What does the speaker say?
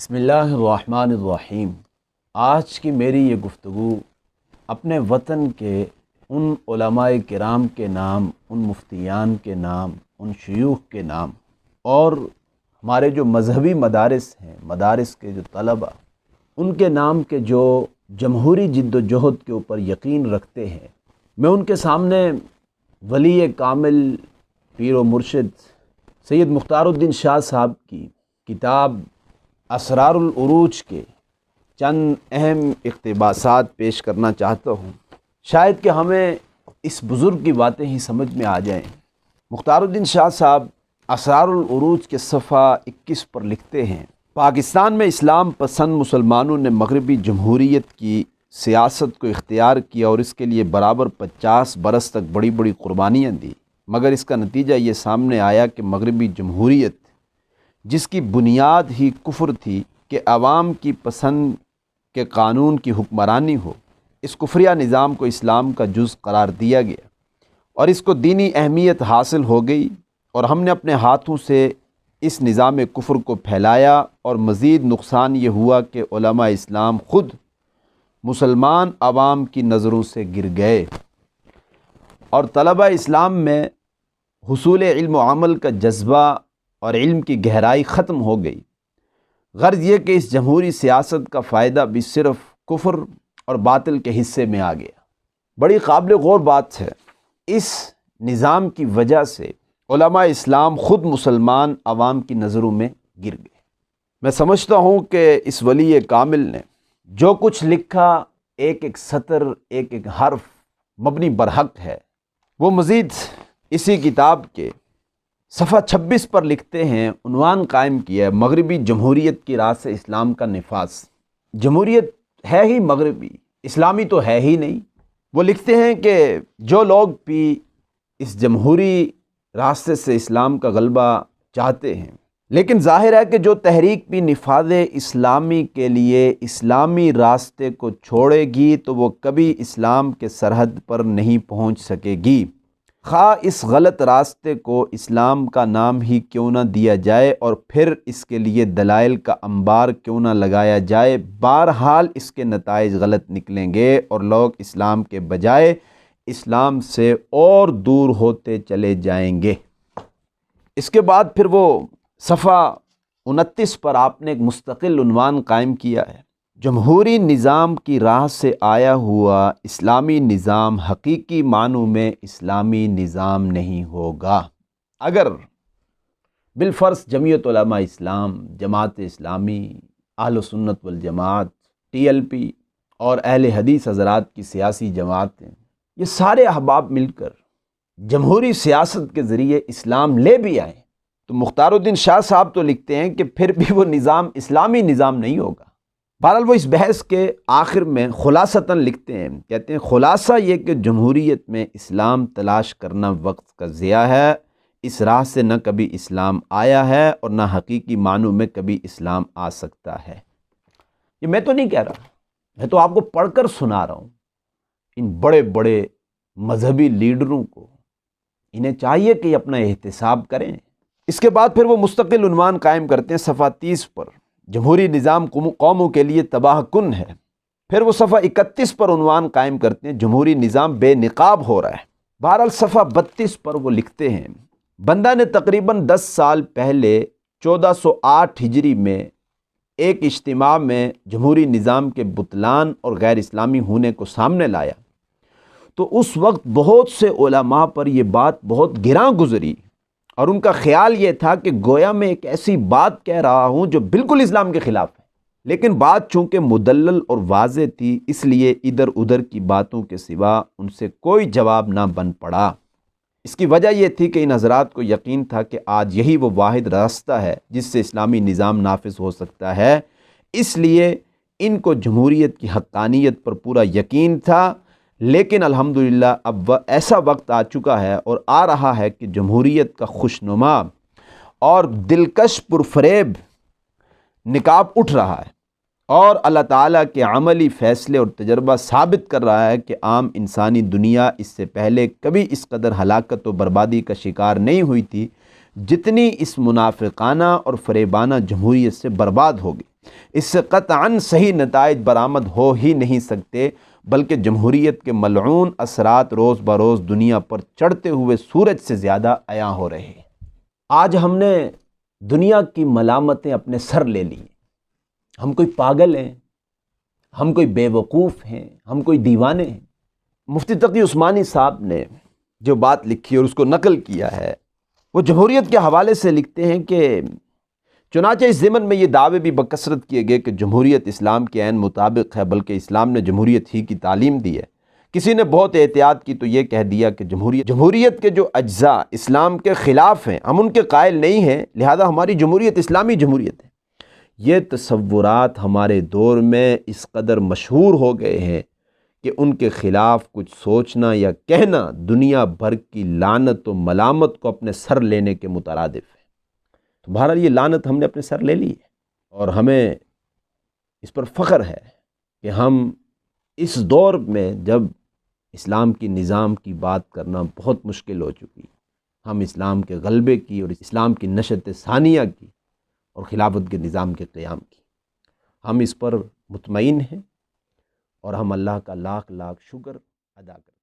بسم اللہ الرحمن الرحیم۔ آج کی میری یہ گفتگو اپنے وطن کے ان علماء کرام کے نام، ان مفتیان کے نام، ان شیوخ کے نام اور ہمارے جو مذہبی مدارس ہیں، مدارس کے جو طلبہ، ان کے نام کے جو جمہوری جد و جہد کے اوپر یقین رکھتے ہیں، میں ان کے سامنے ولی کامل پیر و مرشد سید مختار الدین شاہ صاحب کی کتاب اسرار العروج کے چند اہم اقتباسات پیش کرنا چاہتا ہوں، شاید کہ ہمیں اس بزرگ کی باتیں ہی سمجھ میں آ جائیں۔ مختار الدین شاہ صاحب اسرار العروج کے صفحہ 21 پر لکھتے ہیں، پاکستان میں اسلام پسند مسلمانوں نے مغربی جمہوریت کی سیاست کو اختیار کیا اور اس کے لیے برابر 50 برس تک بڑی بڑی قربانیاں دی، مگر اس کا نتیجہ یہ سامنے آیا کہ مغربی جمہوریت، جس کی بنیاد ہی کفر تھی کہ عوام کی پسند کے قانون کی حکمرانی ہو، اس کفریہ نظام کو اسلام کا جز قرار دیا گیا اور اس کو دینی اہمیت حاصل ہو گئی، اور ہم نے اپنے ہاتھوں سے اس نظام کفر کو پھیلایا، اور مزید نقصان یہ ہوا کہ علماء اسلام خود مسلمان عوام کی نظروں سے گر گئے، اور طلبہ اسلام میں حصول علم و عمل کا جذبہ اور علم کی گہرائی ختم ہو گئی۔ غرض یہ کہ اس جمہوری سیاست کا فائدہ بھی صرف کفر اور باطل کے حصے میں آ گیا۔ بڑی قابل غور بات ہے، اس نظام کی وجہ سے علماء اسلام خود مسلمان عوام کی نظروں میں گر گئے۔ میں سمجھتا ہوں کہ اس ولی کامل نے جو کچھ لکھا، ایک ایک سطر، ایک ایک حرف مبنی برحق ہے۔ وہ مزید اسی کتاب کے صفحہ 26 پر لکھتے ہیں، عنوان قائم کیا ہے، مغربی جمہوریت کی راہ سے اسلام کا نفاذ۔ جمہوریت ہے ہی مغربی، اسلامی تو ہے ہی نہیں۔ وہ لکھتے ہیں کہ جو لوگ بھی اس جمہوری راستے سے اسلام کا غلبہ چاہتے ہیں، لیکن ظاہر ہے کہ جو تحریک بھی نفاذ اسلامی کے لیے اسلامی راستے کو چھوڑے گی تو وہ کبھی اسلام کے سرحد پر نہیں پہنچ سکے گی، خواہ اس غلط راستے کو اسلام کا نام ہی کیوں نہ دیا جائے اور پھر اس کے لیے دلائل کا انبار کیوں نہ لگایا جائے، بہرحال اس کے نتائج غلط نکلیں گے اور لوگ اسلام کے بجائے اسلام سے اور دور ہوتے چلے جائیں گے۔ اس کے بعد پھر وہ صفحہ 29 پر آپ نے ایک مستقل عنوان قائم کیا ہے، جمہوری نظام کی راہ سے آیا ہوا اسلامی نظام حقیقی معنوں میں اسلامی نظام نہیں ہوگا۔ اگر بالفرض جمعیت علماء اسلام، جماعت اسلامی، اہل سنت والجماعت، TLP اور اہل حدیث حضرات کی سیاسی جماعتیں، یہ سارے احباب مل کر جمہوری سیاست کے ذریعے اسلام لے بھی آئیں، تو مختار الدین شاہ صاحب تو لکھتے ہیں کہ پھر بھی وہ نظام اسلامی نظام نہیں ہوگا۔ بہرحال وہ اس بحث کے آخر میں خلاصتاً لکھتے ہیں، کہتے ہیں خلاصہ یہ کہ جمہوریت میں اسلام تلاش کرنا وقت کا ضیاع ہے، اس راہ سے نہ کبھی اسلام آیا ہے اور نہ حقیقی معنوں میں کبھی اسلام آ سکتا ہے۔ یہ میں تو نہیں کہہ رہا، میں تو آپ کو پڑھ کر سنا رہا ہوں۔ ان بڑے بڑے مذہبی لیڈروں کو انہیں چاہیے کہ یہ اپنا احتساب کریں۔ اس کے بعد پھر وہ مستقل عنوان قائم کرتے ہیں صفحہ 30 پر، جمہوری نظام قوموں کے لیے تباہ کن ہے۔ پھر وہ صفحہ 31 پر عنوان قائم کرتے ہیں، جمہوری نظام بے نقاب ہو رہا ہے۔ بہرحال صفحہ 32 پر وہ لکھتے ہیں، بندہ نے تقریباً 10 سال پہلے 1408 ہجری میں ایک اجتماع میں جمہوری نظام کے بطلان اور غیر اسلامی ہونے کو سامنے لایا، تو اس وقت بہت سے علماء پر یہ بات بہت گراں گزری، اور ان کا خیال یہ تھا کہ گویا میں ایک ایسی بات کہہ رہا ہوں جو بالکل اسلام کے خلاف ہے، لیکن بات چونکہ مدلل اور واضح تھی، اس لیے ادھر ادھر کی باتوں کے سوا ان سے کوئی جواب نہ بن پڑا۔ اس کی وجہ یہ تھی کہ ان حضرات کو یقین تھا کہ آج یہی وہ واحد راستہ ہے جس سے اسلامی نظام نافذ ہو سکتا ہے، اس لیے ان کو جمہوریت کی حقانیت پر پورا یقین تھا، لیکن الحمدللہ اب ایسا وقت آ چکا ہے اور آ رہا ہے کہ جمہوریت کا خوشنما اور دلکش پرفریب نقاب اٹھ رہا ہے، اور اللہ تعالیٰ کے عملی فیصلے اور تجربہ ثابت کر رہا ہے کہ عام انسانی دنیا اس سے پہلے کبھی اس قدر ہلاکت و بربادی کا شکار نہیں ہوئی تھی جتنی اس منافقانہ اور فریبانہ جمہوریت سے برباد ہوگی۔ اس سے قطعاً صحیح نتائج برآمد ہو ہی نہیں سکتے، بلکہ جمہوریت کے ملعون اثرات روز بروز دنیا پر چڑھتے ہوئے سورج سے زیادہ عیاں ہو رہے ہیں۔ آج ہم نے دنیا کی ملامتیں اپنے سر لے لی، ہم کوئی پاگل ہیں، ہم کوئی بے وقوف ہیں، ہم کوئی دیوانے ہیں۔ مفتی تقی عثمانی صاحب نے جو بات لکھی اور اس کو نقل کیا ہے، وہ جمہوریت کے حوالے سے لکھتے ہیں کہ چنانچہ اس ضمن میں یہ دعوے بھی بکثرت کیے گئے کہ جمہوریت اسلام کے عین مطابق ہے، بلکہ اسلام نے جمہوریت ہی کی تعلیم دی ہے۔ کسی نے بہت احتیاط کی تو یہ کہہ دیا کہ جمہوریت کے جو اجزاء اسلام کے خلاف ہیں ہم ان کے قائل نہیں ہیں، لہذا ہماری جمہوریت اسلامی جمہوریت ہے۔ یہ تصورات ہمارے دور میں اس قدر مشہور ہو گئے ہیں کہ ان کے خلاف کچھ سوچنا یا کہنا دنیا بھر کی لعنت و ملامت کو اپنے سر لینے کے مترادف ہے۔ تو بہرحال یہ لعنت ہم نے اپنے سر لے لی ہے، اور ہمیں اس پر فخر ہے کہ ہم اس دور میں جب اسلام کی نظام کی بات کرنا بہت مشکل ہو چکی، ہم اسلام کے غلبے کی اور اسلام کی نشت ثانیہ کی اور خلافت کے نظام کے قیام کی، ہم اس پر مطمئن ہیں اور ہم اللہ کا لاکھ لاکھ شکر ادا کرتے ہیں۔